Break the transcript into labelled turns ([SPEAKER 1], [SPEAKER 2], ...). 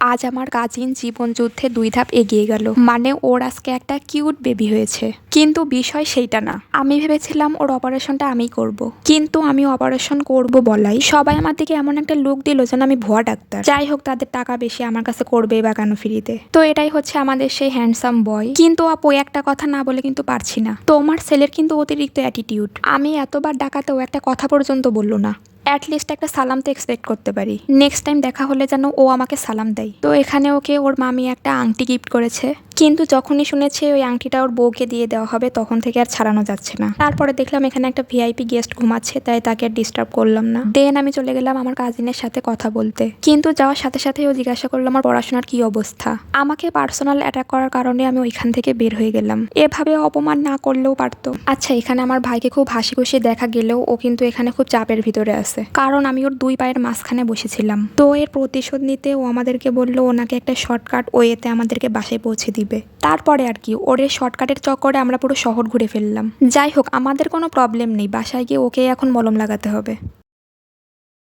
[SPEAKER 1] আজ আমার কাজিন জীবন যুদ্ধে 2 ধাপ এগিয়ে গেল। মানে ওর আজকে একটা কিউট বেবি হয়েছে। কিন্তু বিষয় সেইটা না। আমি ভেবেছিলাম ওর অপারেশনটা আমিই করব। কিন্তু আমি অপারেশন করব বলাই সবাই আমার দিকে এমন একটা লুক দিল যেন আমি ভুয়া ডাক্তার। যাই হোক, তাদের টাকা বেশি, আমার কাছে করবে বা কেন ফ্রিতে। তো এটাই হচ্ছে আমাদের সেই হ্যান্ডসাম বয়। কিন্তু আপু একটা কথা না বলে কিন্তু পারছি না। তোমার ছেলের কিন্তু অতিরিক্ত অ্যাটিটিউড। আমি এতবার ডাকাতেও একটা কথা পর্যন্ত বললো না। অ্যাটলিস্ট একটা সালাম তো এক্সপেক্ট করতে পারি। নেক্সট টাইম দেখা হলে যেন ও আমাকে সালাম দেয়। তো এখানে ওকে ওর মামি একটা আংটি গিফট করেছে। কিন্তু যখনই শুনেছে ওই আংটিটা ওর বউকে দিয়ে দেওয়া হবে, তখন থেকে আর ছাড়ানো যাচ্ছে না। তারপরে দেখলাম এখানে একটা ভিআইপি গেস্ট ঘুমাচ্ছে, তাই তাকে আর ডিস্টার্ব করলাম না। দেন আমি চলে গেলাম আমার কাজিনের সাথে কথা বলতে। কিন্তু যাওয়ার সাথে সাথে ও জিজ্ঞাসা করলো আমার পড়াশোনার কি অবস্থা। আমাকে পার্সোনাল অ্যাটাক করার কারণে আমি ওইখান থেকে বের হয়ে গেলাম। এভাবে অপমান না করলেও পারতো। আচ্ছা, এখানে আমার ভাইকে খুব হাসি খুশি দেখা গেলেও ও কিন্তু এখানে খুব চাপের ভিতরে আছে, কারণ আমি ওর 2 পায়ের মাঝখানে বসেছিলাম। তো এর প্রতিশোধ নিতে ও আমাদেরকে বললো ওনাকে একটা শর্টকাট ওয়েতে আমাদেরকে বাসায় পৌঁছে দিবে। তারপরে আর কি, ওর এই শর্টকাটের চক্করে আমরা পুরো শহর ঘুরে ফেললাম। যাই হোক, আমাদের কোনো প্রবলেম নেই, বাসায় গিয়ে ওকে এখন মলম লাগাতে হবে।